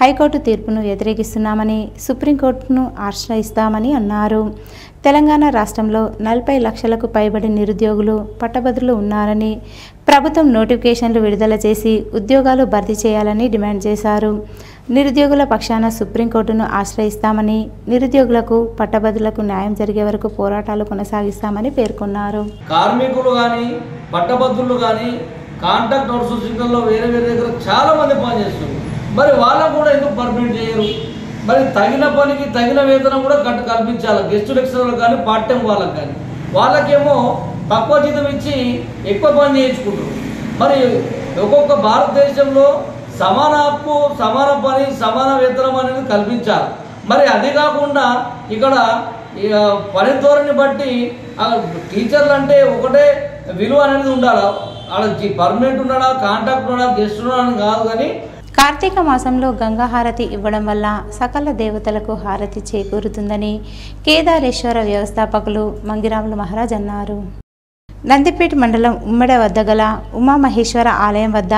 A: హైకోర్టు తీర్పును వ్యతిరేకిస్తున్నామని సుప్రీంకోర్టును ఆశ్రయిస్తామని అన్నారు. తెలంగాణ రాష్ట్రంలో 40 లక్షలకు పైబడి నిరుద్యోగులు పట్టభద్రులు ఉన్నారని ప్రభుత్వం నోటిఫికేషన్లు విడుదల చేసి ఉద్యోగాలు భర్తీ చేయాలని డిమాండ్ చేశారు. నిరుద్యోగుల పక్షాన సుప్రీంకోర్టును ఆశ్రయిస్తామని, నిరుద్యోగులకు పట్టభద్రులకు న్యాయం జరిగే వరకు పోరాటాలు కొనసాగిస్తామని పేర్కొన్నారు.
J: కార్మికులు కానీ పట్టభద్రులు కానీ కాంట్రాక్ట్ అవుట్సోర్సింగ్లో వేరే దగ్గర చాలా మంది పనిచేస్తారు. మరి వాళ్ళకు కూడా ఎందుకు పర్మిట్ చేయరు? మరి తగిన పనికి తగిన వేతనం కూడా కల్పించాలి. గెస్ట్ లెక్చరర్లు కానీ పార్ట్ టైం వాళ్ళకి కానీ, వాళ్ళకేమో తక్కువ జీతం ఇచ్చి ఎక్కువ పని చేయించుకుంటారు. మరి ఒక్కొక్క భారతదేశంలో సమాన హక్కు, సమాన పని, సమాన వేతనం అనేది కల్పించాలి. మరి అది కాకుండా ఇక్కడ పని ధోరణి బట్టి టీచర్లు అంటే ఒకటే విలువ అనేది ఉండాలి. వాళ్ళకి పర్మనెంట్ ఉన్నాడా, కాంట్రాక్ట్ ఉన్నాడా, గెస్ట్ ఉన్నాడా అని కాదు. కానీ
A: కార్తీక మాసంలో గంగా హారతి ఇవ్వడం వల్ల సకల దేవతలకు హారతి చేకూరుతుందని కేదారేశ్వర వ్యవస్థాపకులు మంగిరాములు మహారాజ్ అన్నారు. నందిపేట మండలం ఉమ్మెడ వద్ద గల ఉమామహేశ్వర ఆలయం వద్ద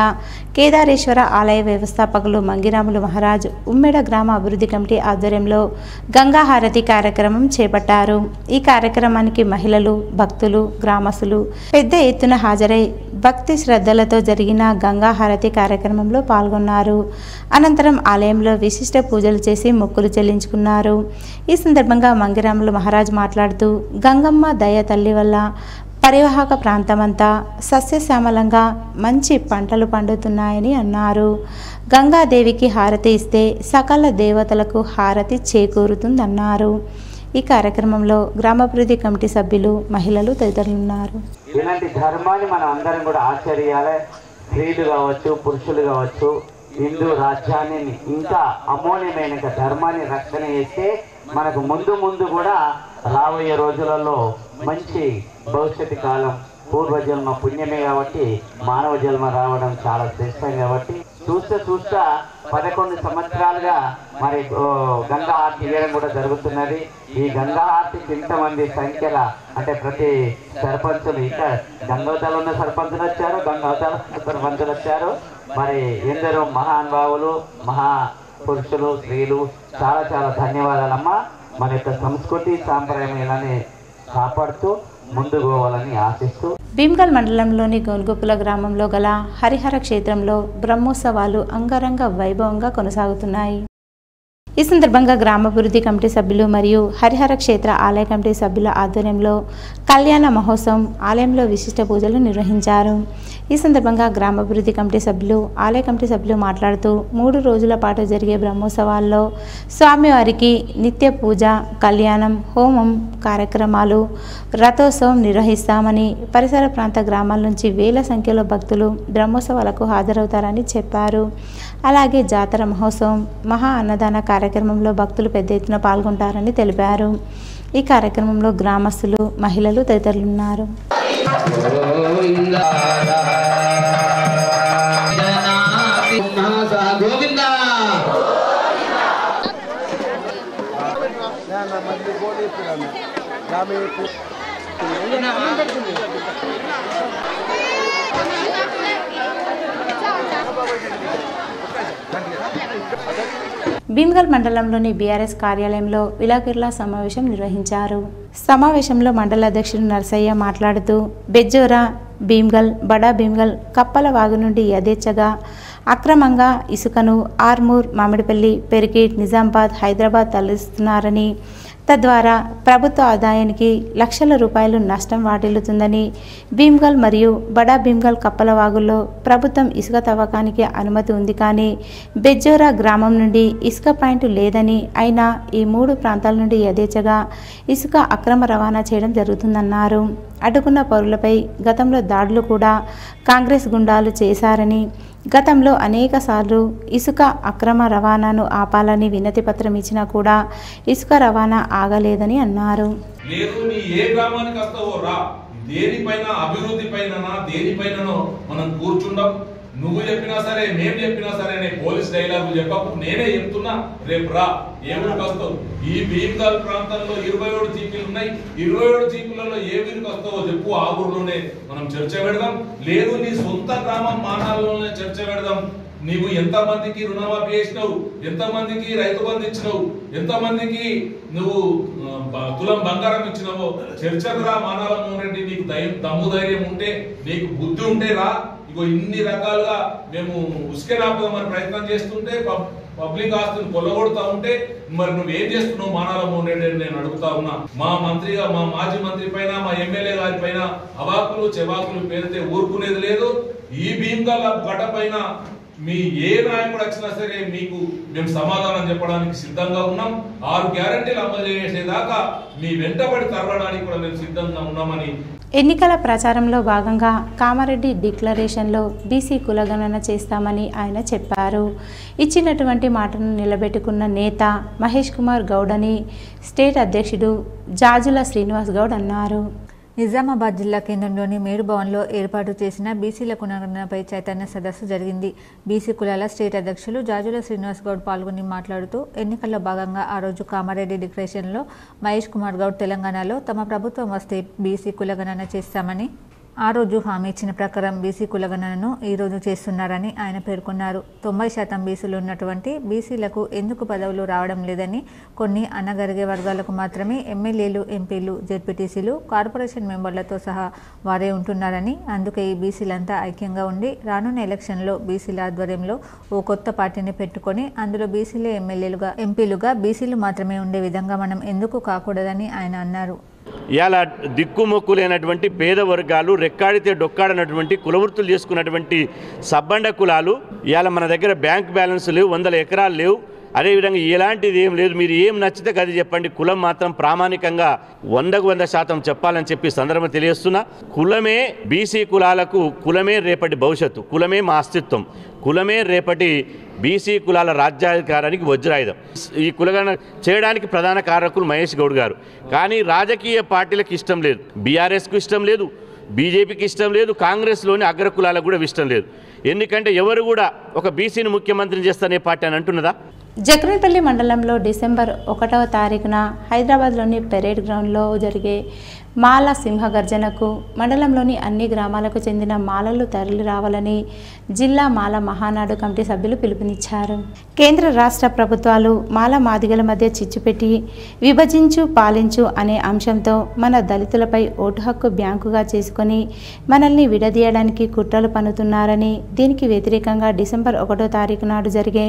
A: కేదారేశ్వర ఆలయ వ్యవస్థాపకులు మంగిరాములు మహారాజ్ ఉమ్మెడ గ్రామ అభివృద్ధి కమిటీ ఆధ్వర్యంలో గంగా హారతి కార్యక్రమం చేపట్టారు. ఈ కార్యక్రమానికి మహిళలు, భక్తులు, గ్రామస్తులు పెద్ద ఎత్తున హాజరై భక్తి శ్రద్ధలతో జరిగిన గంగా హారతి కార్యక్రమంలో పాల్గొన్నారు. అనంతరం ఆలయంలో విశిష్ట పూజలు చేసి మొక్కులు చెల్లించుకున్నారు. ఈ సందర్భంగా మంగిరాములు మహారాజ్ మాట్లాడుతూ గంగమ్మ దయ తల్లి వల్ల పరివాహక ప్రాంతమంతా సస్యశ్యామలంగా మంచి పంటలు పండుతున్నాయని అన్నారు. గంగాదేవికి హారతి ఇస్తే సకల దేవతలకు హారతి చేకూరుతుందన్నారు. ఈ కార్యక్రమంలో గ్రామాభివృద్ధి కమిటీ సభ్యులు, మహిళలు తదితరులున్నారు.
K: ఇలాంటి ధర్మాన్ని మనం అందరం కూడా ఆచరించాలి. స్త్రీలు కావచ్చు, పురుషులు కావచ్చు, హిందూ రాజ్యాన్ని ఇంకా అమూల్యమైన ధర్మాన్ని రక్షణ చేస్తే మనకు ముందు కూడా రాబోయే రోజులలో మంచి భవిష్యత్తు కాలం, పూర్వజన్మ పుణ్యమే కాబట్టి మానవ జన్మ రావడం చాలా శ్రేష్టం. కాబట్టి చూస్తా 11 సంవత్సరాలుగా మరి గంగా హారతి ఇవ్వడం కూడా జరుగుతున్నది. ఈ గంగా హారతికి ఇంతమంది సంఖ్యల అంటే ప్రతి సర్పంచులు, ఇంకా గంగోదలు ఉన్న సర్పంచులు వచ్చారు, గంగోదలు సర్పంచులు వచ్చారు. మరి ఎందరో మహానుభావులు, మహాపురుషులు, స్త్రీలు చాలా చాలా ధన్యవాదాలమ్మా. మన యొక్క సంస్కృతి సాంప్రదాయం ఇలానే కాపాడుతూ ముందుకు పోవాలని ఆశిస్తూ
A: భీమ్గల్ మండలంలోని గోన్గోపుల గ్రామంలో గల హరిహర క్షేత్రంలో బ్రహ్మోత్సవాలు అంగరంగ వైభవంగా కొనసాగుతున్నాయి. ఈ సందర్భంగా గ్రామాభివృద్ధి కమిటీ సభ్యులు మరియు హరిహర క్షేత్ర ఆలయ కమిటీ సభ్యుల ఆధ్వర్యంలో కళ్యాణ మహోత్సవం ఆలయంలో విశిష్ట పూజలు నిర్వహించారు. ఈ సందర్భంగా గ్రామాభివృద్ధి కమిటీ సభ్యులు, ఆలయ కమిటీ సభ్యులు మాట్లాడుతూ 3 రోజుల పాటు జరిగే బ్రహ్మోత్సవాల్లో స్వామివారికి నిత్య పూజ, కళ్యాణం, హోమం కార్యక్రమాలు, రథోత్సవం నిర్వహిస్తామని, పరిసర ప్రాంత గ్రామాల నుంచి వేల సంఖ్యలో భక్తులు బ్రహ్మోత్సవాలకు హాజరవుతారని చెప్పారు. అలాగే జాతర మహోత్సవం, మహా అన్నదాన కార్యక్రమంలో భక్తులు పెద్ద ఎత్తున పాల్గొంటారని తెలిపారు. ఈ కార్యక్రమంలో గ్రామస్తులు, మహిళలు తదితరులున్నారు. భీమ్గల్ మండలంలోని బీఆర్ఎస్ కార్యాలయంలో విలేకరుల సమావేశం నిర్వహించారు. సమావేశంలో మండల అధ్యక్షుడు నర్సయ్య మాట్లాడుతూ బెజ్జోరా, భీమ్గల్, బడా భీమ్గల్, కప్పల వాగు నుండి యథేచ్ఛగా అక్రమంగా ఇసుకను ఆర్మూర్, మామిడిపల్లి, పెరికేట్, నిజామాబాద్, హైదరాబాద్ తరలిస్తున్నారని, తద్వారా ప్రభుత్వ ఆదాయానికి లక్షల రూపాయలు నష్టం వాటిల్లుతుందని, భీమ్గల్ మరియు బడా భీమ్గల్ కప్పల వాగుల్లో ప్రభుత్వం ఇసుక తవ్వకానికి అనుమతి ఉంది కానీ బెజ్జోరా గ్రామం నుండి ఇసుక పాయింట్ లేదని, అయినా ఈ 3 ప్రాంతాల నుండి యథేచ్ఛగా ఇసుక అక్రమ రవాణా చేయడం జరుగుతుందన్నారు. అడ్డుకున్న పౌరులపై గతంలో దాడులు కూడా కాంగ్రెస్ గుండాలు చేశారని, గతంలో అనేక సార్లు ఇసుక అక్రమ రవాణాను ఆపాలని వినతి పత్రం ఇచ్చినా కూడా ఇసుక రవాణా ఆగలేదని అన్నారు.
L: లేదు నీ ఏ గ్రామానికి వస్తావో రా, దేనిపైన అభివృద్ధి పైన దేనిపైననో మనం కూర్చుందాం. నువ్వు చెప్పినా సరే మేము చెప్పినా సరే అనే పోలీస్ డైలాగు చెప్పకు. నేనే చెప్తున్నా, రేపు రా ఏ ఊరికి వస్తావు. ఈ భీమ్గల్ ప్రాంతంలో 27 జీపీలు ఉన్నాయి. 27 జీపీలలో ఏ ఊరికి వస్తావో చెప్పు. ఆ ఊరిలోనే మనం చర్చ పెడదాం. లేదు నీ సొంత గ్రామం మానాలలోనే చర్చ పెడదాం. నీవు ఎంతమందికి రుణమాఫీ చేసినావు, ఎంతమందికి రైతు బంధు ఇచ్చినావు, ఎంతమందికి నువ్వు తులం బంగారం ఇచ్చినావో చర్చకు రా. మానాల మోహన్ రెడ్డి, నీకు దమ్ము ధైర్యం ఉంటే, నీకు బుద్ధి ఉంటే రా. ఇగో ఇన్ని రకాలుగా మేము ఉసుకెరాపుదామని ప్రయత్నం చేస్తుంటే, పబ్లిక్ ఆస్తులు కొల్లగొడతా ఉంటే మరి నువ్వేం చేస్తున్నావు మానాల మోహన్ రెడ్డి అని నేను అడుగుతా ఉన్నా. మా మంత్రిగా, మా మాజీ మంత్రి పైన, మా ఎమ్మెల్యే గారి పైన అవాకులు చెవాకులు పేరితే ఊరుకునేది లేదు. ఈ భీమ్గల్ గడ్డ పైన మీ ఏ నాయకుడు వచ్చినా సరే మీకు మేము సమాధానం చెప్పడానికి సిద్ధంగా ఉన్నాం. 6 గ్యారంటీలు అమలు చేసేదాకా మీ వెంటబడి తరవడానికి కూడా మేము సిద్ధంగా ఉన్నామని.
A: ఎన్నికల ప్రచారంలో భాగంగా కామారెడ్డి డిక్లరేషన్లో బీసీ కులగణన చేస్తామని ఆయన చెప్పారు. ఇచ్చినటువంటి మాటను నిలబెట్టుకున్న నేత మహేష్ కుమార్ గౌడ్ అని స్టేట్ అధ్యక్షుడు జాజుల శ్రీనివాస్ గౌడ్ అన్నారు.
B: నిజామాబాద్ జిల్లా కేంద్రంలోని మేరు భవన్లో ఏర్పాటు చేసిన బీసీల కులగణనపై చైతన్య సదస్సు జరిగింది. బీసీ కులాల స్టేట్ అధ్యక్షులు జాజుల శ్రీనివాస్ గౌడ్ పాల్గొని మాట్లాడుతూ ఎన్నికల్లో భాగంగా ఆ రోజు కామారెడ్డి డిక్లరేషన్లో మహేష్ కుమార్ గౌడ్ తెలంగాణలో తమ ప్రభుత్వం వస్తే బీసీ కులగణన చేస్తామని, ఆ రోజు హామీ ఇచ్చిన ప్రకారం బీసీ కులగణనను ఈరోజు చేస్తున్నారని ఆయన పేర్కొన్నారు. 90% బీసీలు ఉన్నటువంటి బీసీలకు ఎందుకు పదవులు రావడం లేదని, కొన్ని అణగారిన వర్గాలకు మాత్రమే ఎమ్మెల్యేలు, ఎంపీలు, జెడ్పీటీసీలు, కార్పొరేషన్ మెంబర్లతో సహా వారే ఉంటున్నారని, అందుకే ఈ బీసీలంతా ఐక్యంగా ఉండి రానున్న ఎలక్షన్లో బీసీల ఆధ్వర్యంలో ఓ కొత్త పార్టీని పెట్టుకొని అందులో బీసీలే ఎమ్మెల్యేలుగా, ఎంపీలుగా బీసీలు మాత్రమే ఉండే విధంగా మనం ఎందుకు కాకూడదని ఆయన అన్నారు.
M: ఇవాళ దిక్కుమొక్కు లేనటువంటి పేద వర్గాలు, రెక్కాడితే డొక్కాడనటువంటి కులవృత్తులు చేసుకున్నటువంటి సబ్బండ కులాలు, ఇవాళ మన దగ్గర బ్యాంక్ బ్యాలెన్స్ లేవు, 100 ఎకరాలు లేవు. అదేవిధంగా ఎలాంటిది ఏం లేదు. మీరు ఏం నచ్చితే అది చెప్పండి. కులం మాత్రం ప్రామాణికంగా 100% చెప్పాలని చెప్పి సందర్భం తెలియజేస్తున్నా. కులమే బీసీ కులాలకు, కులమే రేపటి భవిష్యత్తు, కులమే మా అస్తిత్వం, కులమే రేపటి బీసీ కులాల రాజ్యాధికారానికి వజ్రాయుధం. ఈ కులగణన చేయడానికి ప్రధాన కారకులు మహేష్ గౌడ్ గారు. కానీ రాజకీయ పార్టీలకు ఇష్టం లేదు, బీఆర్ఎస్కు ఇష్టం లేదు, బీజేపీకి ఇష్టం లేదు, కాంగ్రెస్లోని అగ్ర కులాలకు కూడా ఇష్టం లేదు. ఎందుకంటే ఎవరు కూడా ఒక బీసీని ముఖ్యమంత్రిని చేస్తానే పార్టీ అని అంటున్నదా?
A: జక్రన్పల్లి మండలంలో డిసెంబర్ 1వ తారీఖున హైదరాబాద్లోని పెరేడ్ గ్రౌండ్లో జరిగే మాల సింహగర్జనకు మండలంలోని అన్ని గ్రామాలకు చెందిన మాలలు తరలి రావాలని జిల్లా మాల మహానాడు కమిటీ సభ్యులు పిలుపునిచ్చారు. కేంద్ర రాష్ట్ర ప్రభుత్వాలు మాల మాదిగల మధ్య చిచ్చుపెట్టి విభజించు పాలించు అనే అంశంతో మన దళితులపై ఓటు హక్కు బ్యాంకుగా చేసుకొని మనల్ని విడదీయడానికి కుట్రలు పన్నుతున్నారని, దీనికి వ్యతిరేకంగా డిసెంబర్ 1వ తారీఖు నాడు జరిగే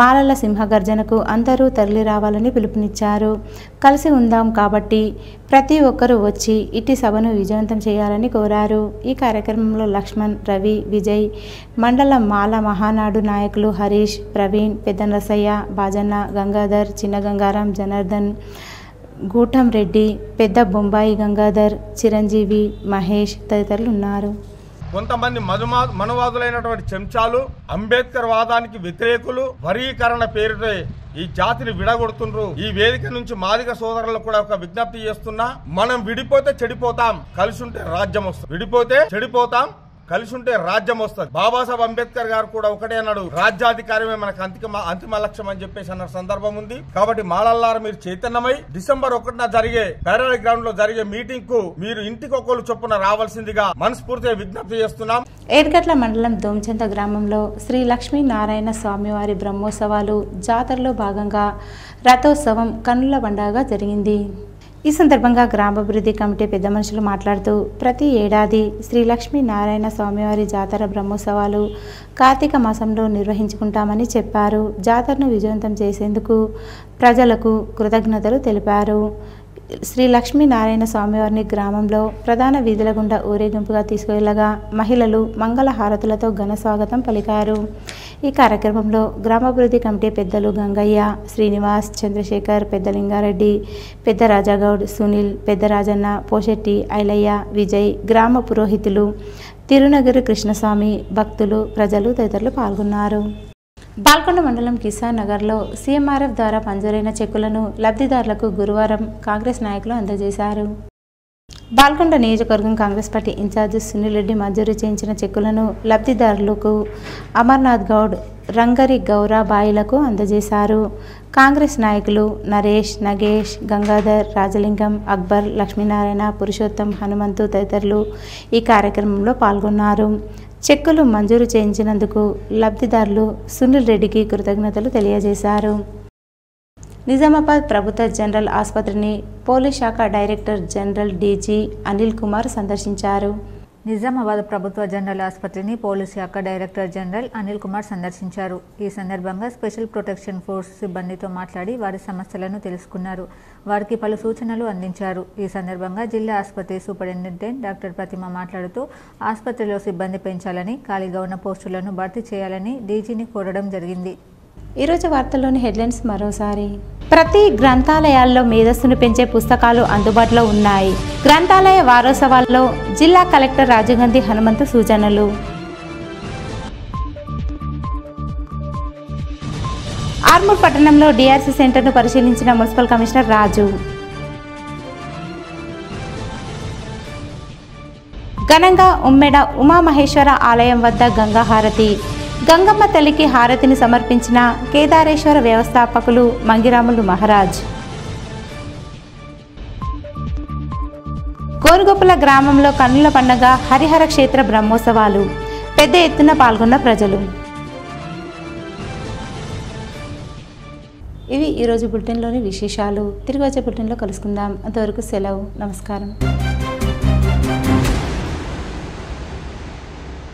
A: మాలల సింహగర్జనకు అందరూ తరలి రావాలని పిలుపునిచ్చారు. కలిసి ఉందాం కాబట్టి ప్రతి ఒక్కరూ వచ్చి ఇట్టి సభను విజయవంతం చేయాలని కోరారు. ఈ కార్యక్రమంలో లక్ష్మణ్, రవి, విజయ్, మండల మాల మహానాడు నాయకులు హరీష్, ప్రవీణ్, పెద్ద నరసయ్య, బాజన్న, గంగాధర్, చిన్న గంగారాం, జనార్దన్, గూటం రెడ్డి, పెద్ద బొంబాయి గంగాధర్, చిరంజీవి, మహేష్ తదితరులు ఉన్నారు.
N: కొంతమంది మనువాదులైనటువంటి చెంచాలు, అంబేద్కర్ వాదానికి వ్యతిరేకులు వర్గీకరణ పేరుతో ఈ జాతిని విడగొడుతుండ్రు. ఈ వేదిక నుంచి మాదిగ సోదరులకు కూడా ఒక విజ్ఞప్తి చేస్తున్నా, మనం విడిపోతే చెడిపోతాం, కలిసి ఉంటే రాజ్యం వస్తుంది. విడిపోతే చెడిపోతాం, కలిసి ఉంటే రాజ్యం వస్తుంది. బాబాసాహెబ్ అంబేద్కర్ గారు కూడా ఒకటే అన్నాడు, రాజ్యాధికారమే మనకు అంతిమ లక్ష్యం అని చెప్పేసి అన్న సందర్భం ఉంది. కాబట్టి మాలల్లారా మీరు చైతన్యమై డిసెంబర్ 1న జరిగే పెరేడ్ గ్రౌండ్ లో జరిగే మీటింగ్ కు మీరు ఇంటికొకరు చొప్పున రావాల్సిందిగా మనస్ఫూర్తిగా విజ్ఞప్తి చేస్తున్నాం.
A: ఏర్గట్ల మండలం దోంచంత గ్రామంలో శ్రీ లక్ష్మీనారాయణ స్వామివారి బ్రహ్మోత్సవాలు జాతరలో భాగంగా రథోత్సవం కన్నుల పండుగగా జరిగింది. ఈ సందర్భంగా గ్రామాభివృద్ధి కమిటీ పెద్ద మనుషులు మాట్లాడుతూ ప్రతి ఏడాది శ్రీ లక్ష్మీనారాయణ స్వామివారి జాతర బ్రహ్మోత్సవాలు కార్తీక మాసంలో నిర్వహించుకుంటామని చెప్పారు. జాతరను విజయవంతం చేసేందుకు ప్రజలకు కృతజ్ఞతలు తెలిపారు. శ్రీ లక్ష్మీనారాయణ స్వామివారిని గ్రామంలో ప్రధాన వీధుల గుండా ఊరేగింపుగా తీసుకువెళ్లగా మహిళలు మంగళ హారతులతో ఘన స్వాగతం పలికారు. ఈ కార్యక్రమంలో గ్రామాభివృద్ధి కమిటీ పెద్దలు గంగయ్య, శ్రీనివాస్, చంద్రశేఖర్, పెద్ద లింగారెడ్డి, పెద్ద రాజాగౌడ్, సునీల్, పెద్ద రాజన్న, పోషెట్టి, ఐలయ్య, విజయ్, గ్రామ పురోహితులు, తిరునగరి కృష్ణస్వామి, భక్తులు, ప్రజలు తదితరులు పాల్గొన్నారు. బాల్కొండ మండలం కిసాన్ నగర్లో సీఎంఆర్ఎఫ్ ద్వారా మంజూరైన చెక్కులను లబ్ధిదారులకు గురువారం కాంగ్రెస్ నాయకులు అందజేశారు. బాల్కొండ నియోజకవర్గం కాంగ్రెస్ పార్టీ ఇన్ఛార్జి సునీల్ రెడ్డి మంజూరు చేయించిన చెక్కులను లబ్ధిదారులకు అమర్నాథ్ గౌడ్, రంగరి గౌరాబాయిలకు అందజేశారు. కాంగ్రెస్ నాయకులు నరేష్, నగేష్, గంగాధర్, రాజలింగం, అక్బర్, లక్ష్మీనారాయణ, పురుషోత్తం, హనుమంతు తదితరులు ఈ కార్యక్రమంలో పాల్గొన్నారు. చెక్కులు మంజూరు చేయించినందుకు లబ్ధిదారులు సునీల్ రెడ్డికి కృతజ్ఞతలు తెలియజేశారు. నిజామాబాద్ ప్రభుత్వ జనరల్ ఆసుపత్రిని పోలీస్ శాఖ director general DG Anil Kumar సందర్శించారు.
B: నిజామాబాద్ ప్రభుత్వ జనరల్ ఆసుపత్రిని పోలీస్ శాఖ డైరెక్టర్ జనరల్ అనిల్ కుమార్ సందర్శించారు. ఈ సందర్భంగా స్పెషల్ ప్రొటెక్షన్ ఫోర్స్ సిబ్బందితో మాట్లాడి వారి సమస్యలను తెలుసుకున్నారు. వారికి పలు సూచనలు అందించారు. ఈ సందర్భంగా జిల్లా ఆసుపత్రి సూపరింటెండెంట్ డాక్టర్ ప్రతిమ మాట్లాడుతూ ఆసుపత్రిలో సిబ్బంది పెంచాలని, ఖాళీగా ఉన్న పోస్టులను భర్తీ చేయాలని డీజీని కోరడం జరిగింది.
A: ఈరోజు వార్తల్లోని హెడ్లైన్స్ మరోసారి. ప్రతి గ్రంథాలయాల్లో మేధస్సును పెంచే పుస్తకాలు అందుబాటులో ఉన్నాయి. గ్రంథాలయ వారోత్సవాల్లో జిల్లా కలెక్టర్ రాజగంధి హనుమంతు సూచనలు. ఆర్మూర్ పట్టణంలో డిఆర్సీ సెంటర్ను పరిశీలించిన మున్సిపల్ కమిషనర్ రాజు. ఘనంగా ఉమ్మెడ ఉమామహేశ్వర ఆలయం వద్ద గంగా హారతి. గంగమ్మ తల్లికి హారతిని సమర్పించిన కేదారేశ్వర వ్యవస్థాపకులు మంగిరాములు మహారాజ్. కోరుగొప్పల గ్రామంలో కన్నుల పండుగ హరిహర క్షేత్ర బ్రహ్మోత్సవాలు. పెద్ద ఎత్తున పాల్గొన్న ప్రజలు. ఇవి ఈరోజు బులెటిన్లోని విశేషాలు. తిరిగి వచ్చే బులెటిన్లో కలుసుకుందాం. అంతవరకు సెలవు. నమస్కారం.